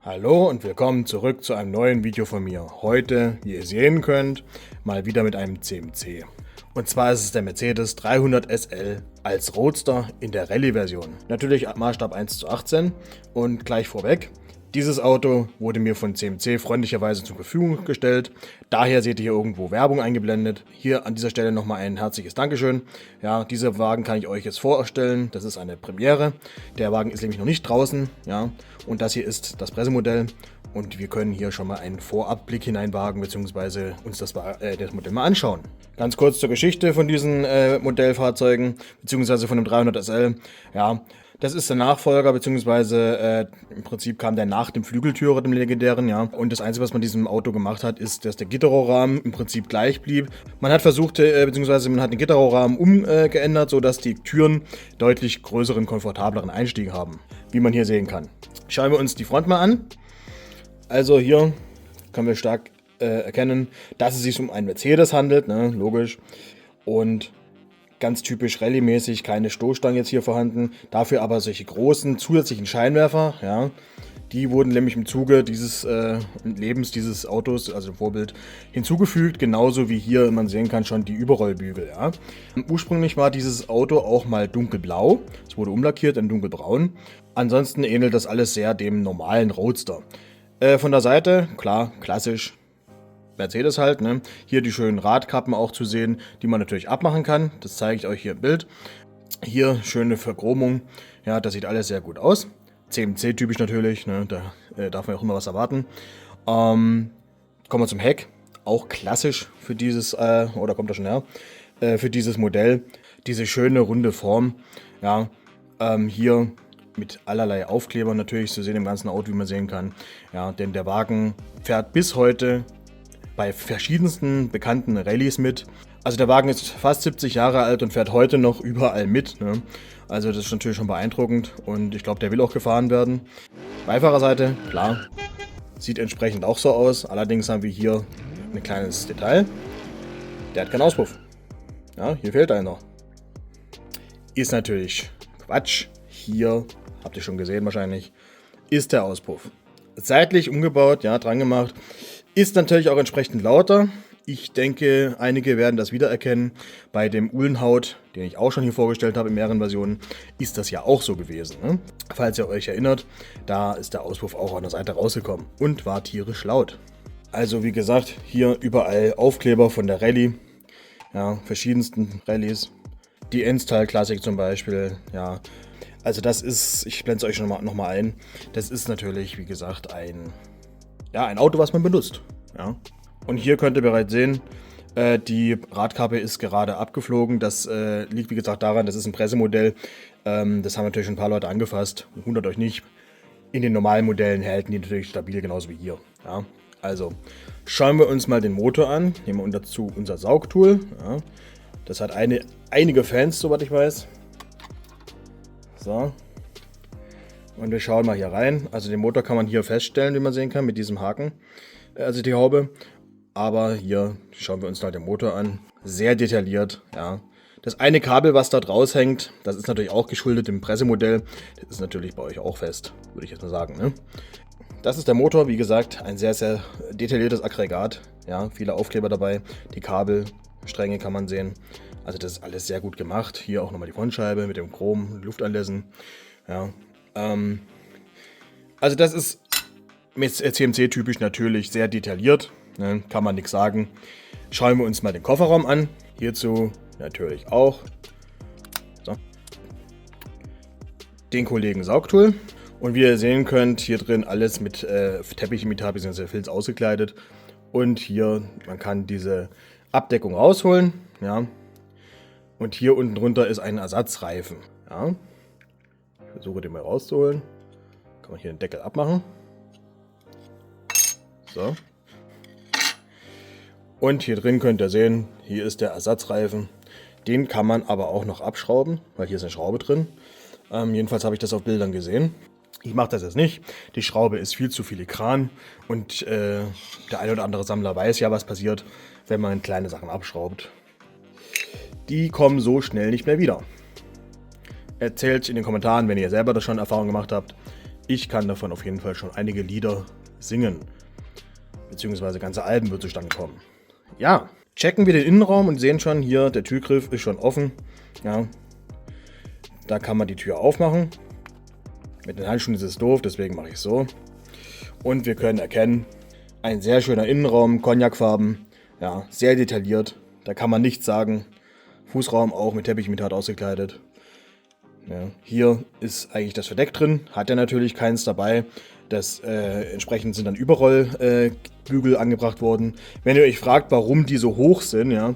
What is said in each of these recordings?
Hallo und willkommen zurück zu einem neuen Video von mir. Heute, wie ihr sehen könnt, mal wieder mit einem CMC. Und zwar ist es der Mercedes 300 SL als Roadster in der Rallye-Version. Natürlich Maßstab 1:18 und gleich vorweg. Dieses Auto wurde mir von CMC freundlicherweise zur Verfügung gestellt. Daher seht ihr hier irgendwo Werbung eingeblendet. Hier an dieser Stelle nochmal ein herzliches Dankeschön. Ja, dieser Wagen kann ich euch jetzt vorstellen. Das ist eine Premiere. Der Wagen ist nämlich noch nicht draußen. Ja, und das hier ist das Pressemodell. Und wir können hier schon mal einen Vorabblick hineinwagen, beziehungsweise uns das Modell mal anschauen. Ganz kurz zur Geschichte von diesen Modellfahrzeugen, beziehungsweise von dem 300 SL. Ja, das ist der Nachfolger, beziehungsweise im Prinzip kam der nach dem Flügeltürer, dem legendären, ja. Und das Einzige, was man diesem Auto gemacht hat, ist, dass der Gitterrohrrahmen im Prinzip gleich blieb. Man hat versucht, beziehungsweise man hat den Gitterrohrrahmen umgeändert, sodass die Türen deutlich größeren, komfortableren Einstieg haben, wie man hier sehen kann. Schauen wir uns die Front mal an. Also hier können wir stark erkennen, dass es sich um einen Mercedes handelt, ne, logisch. Und ganz typisch Rallye-mäßig, keine Stoßstange jetzt hier vorhanden. Dafür aber solche großen zusätzlichen Scheinwerfer, ja. Die wurden nämlich im Zuge dieses Lebens dieses Autos, also im Vorbild, hinzugefügt. Genauso wie hier, man sehen kann, schon die Überrollbügel, ja. Ursprünglich war dieses Auto auch mal dunkelblau. Es wurde umlackiert in dunkelbraun. Ansonsten ähnelt das alles sehr dem normalen Roadster. Von der Seite, klar, klassisch Mercedes halt, ne? Hier die schönen Radkappen auch zu sehen, die man natürlich abmachen kann. Das zeige ich euch hier im Bild. Hier schöne Verchromung. Ja, das sieht alles sehr gut aus. CMC-typisch natürlich, ne? Da darf man auch immer was erwarten. Kommen wir zum Heck. Auch klassisch für dieses, oder kommt das schon her? Für dieses Modell. Diese schöne runde Form. Ja, hier mit allerlei Aufklebern natürlich zu sehen im ganzen Auto, wie man sehen kann. Ja, denn der Wagen fährt bis heute bei verschiedensten bekannten Rallyes mit. Also der Wagen ist fast 70 Jahre alt und fährt heute noch überall mit. Ne? Also das ist natürlich schon beeindruckend und ich glaube, der will auch gefahren werden. Beifahrerseite, klar, sieht entsprechend auch so aus. Allerdings haben wir hier ein kleines Detail. Der hat keinen Auspuff. Ja, hier fehlt einer. Ist natürlich Quatsch. Hier, habt ihr schon gesehen wahrscheinlich, ist der Auspuff. Seitlich umgebaut, ja, dran gemacht. Ist natürlich auch entsprechend lauter. Ich denke, einige werden das wiedererkennen. Bei dem Uhlenhaut, den ich auch schon hier vorgestellt habe in mehreren Versionen, ist das ja auch so gewesen. Ne? Falls ihr euch erinnert, da ist der Auspuff auch an der Seite rausgekommen und war tierisch laut. Also wie gesagt, hier überall Aufkleber von der Rallye. Ja, verschiedensten Rallyes. Die N-Style Classic zum Beispiel, ja. Also das ist, ich blende es euch schon noch mal ein, das ist natürlich, wie gesagt, ein Auto, was man benutzt. Ja. Und hier könnt ihr bereits sehen, die Radkappe ist gerade abgeflogen. Das liegt, wie gesagt, daran, das ist ein Pressemodell. Das haben natürlich schon ein paar Leute angefasst. Wundert euch nicht. In den normalen Modellen halten die natürlich stabil, genauso wie hier. Ja. Also, schauen wir uns mal den Motor an. Nehmen wir dazu unser Saugtool. Ja. Das hat einige Fans, soweit ich weiß. So. Und wir schauen mal hier rein. Also den Motor kann man hier feststellen, wie man sehen kann, mit diesem Haken. Also die Haube. Aber hier schauen wir uns mal den Motor an. Sehr detailliert, ja. Das eine Kabel, was da draus hängt, das ist natürlich auch geschuldet dem Pressemodell. Das ist natürlich bei euch auch fest, würde ich jetzt mal sagen, ne? Das ist der Motor, wie gesagt, ein sehr, sehr detailliertes Aggregat. Ja, viele Aufkleber dabei. Die Kabelstränge kann man sehen. Also das ist alles sehr gut gemacht. Hier auch nochmal die Frontscheibe mit dem Chrom, Luftanlässen. Ja, also das ist mit CMC-typisch natürlich sehr detailliert. Ne, kann man nichts sagen. Schauen wir uns mal den Kofferraum an. Hierzu natürlich auch so. Den Kollegen Saugtool. Und wie ihr sehen könnt, hier drin alles mit Teppichimitat bzw. Filz ausgekleidet. Und hier, man kann diese Abdeckung rausholen. Ja. Und hier unten drunter ist ein Ersatzreifen. Ja. Ich versuche den mal rauszuholen. Kann man hier den Deckel abmachen. So. Und hier drin könnt ihr sehen, hier ist der Ersatzreifen. Den kann man aber auch noch abschrauben, weil hier ist eine Schraube drin. Jedenfalls habe ich das auf Bildern gesehen. Ich mache das jetzt nicht. Die Schraube ist viel zu filigran und der ein oder andere Sammler weiß ja, was passiert, wenn man kleine Sachen abschraubt. Die kommen so schnell nicht mehr wieder. Erzählt in den Kommentaren, wenn ihr selber das schon Erfahrung gemacht habt. Ich kann davon auf jeden Fall schon einige Lieder singen. Beziehungsweise ganze Alben wird zustande kommen. Ja, checken wir den Innenraum und sehen schon, hier der Türgriff ist schon offen. Ja, da kann man die Tür aufmachen. Mit den Handschuhen ist es doof, deswegen mache ich es so. Und wir können erkennen, ein sehr schöner Innenraum, Cognacfarben, ja, sehr detailliert. Da kann man nichts sagen. Fußraum auch mit Teppichimitat ausgekleidet. Ja, hier ist eigentlich das Verdeck drin, hat er natürlich keins dabei. Entsprechend sind dann Überrollbügel angebracht worden. Wenn ihr euch fragt, warum die so hoch sind, ja,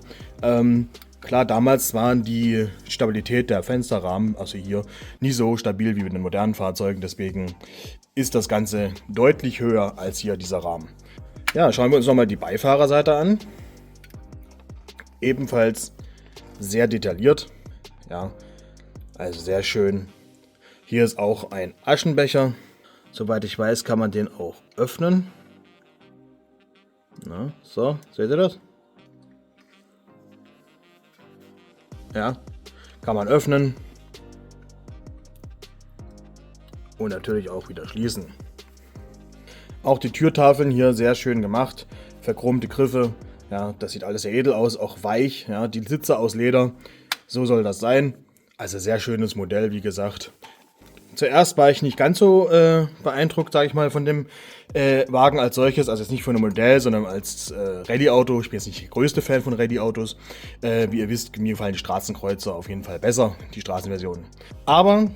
klar, damals waren die Stabilität der Fensterrahmen, also hier, nie so stabil wie mit den modernen Fahrzeugen. Deswegen ist das Ganze deutlich höher als hier dieser Rahmen. Ja, schauen wir uns nochmal die Beifahrerseite an. Ebenfalls sehr detailliert. Ja, also sehr schön. Hier ist auch ein Aschenbecher. Soweit ich weiß, kann man den auch öffnen. Na, so, seht ihr das? Ja, kann man öffnen. Und natürlich auch wieder schließen. Auch die Türtafeln hier sehr schön gemacht. Verchromte Griffe. Ja, das sieht alles sehr edel aus, auch weich. Ja, die Sitze aus Leder. So soll das sein. Also sehr schönes Modell, wie gesagt. Zuerst war ich nicht ganz so beeindruckt, sage ich mal, von dem Wagen als solches. Also jetzt nicht von dem Modell, sondern als Rallye-Auto. Ich bin jetzt nicht der größte Fan von Rallye-Autos. Wie ihr wisst, mir gefallen die Straßenkreuzer auf jeden Fall besser, die Straßenversionen. Aber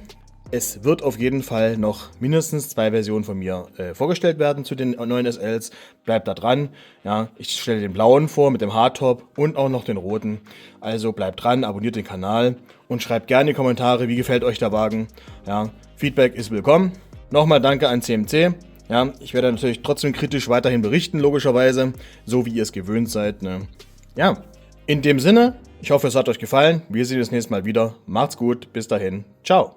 es wird auf jeden Fall noch mindestens 2 Versionen von mir vorgestellt werden zu den neuen SLs. Bleibt da dran. Ja, ich stelle den blauen vor mit dem Hardtop und auch noch den roten. Also bleibt dran, abonniert den Kanal und schreibt gerne in die Kommentare, wie gefällt euch der Wagen. Ja, Feedback ist willkommen. Nochmal danke an CMC. Ja, ich werde natürlich trotzdem kritisch weiterhin berichten, logischerweise, so wie ihr es gewöhnt seid. Ne? Ja, in dem Sinne, ich hoffe, es hat euch gefallen. Wir sehen uns nächstes Mal wieder. Macht's gut, bis dahin. Ciao.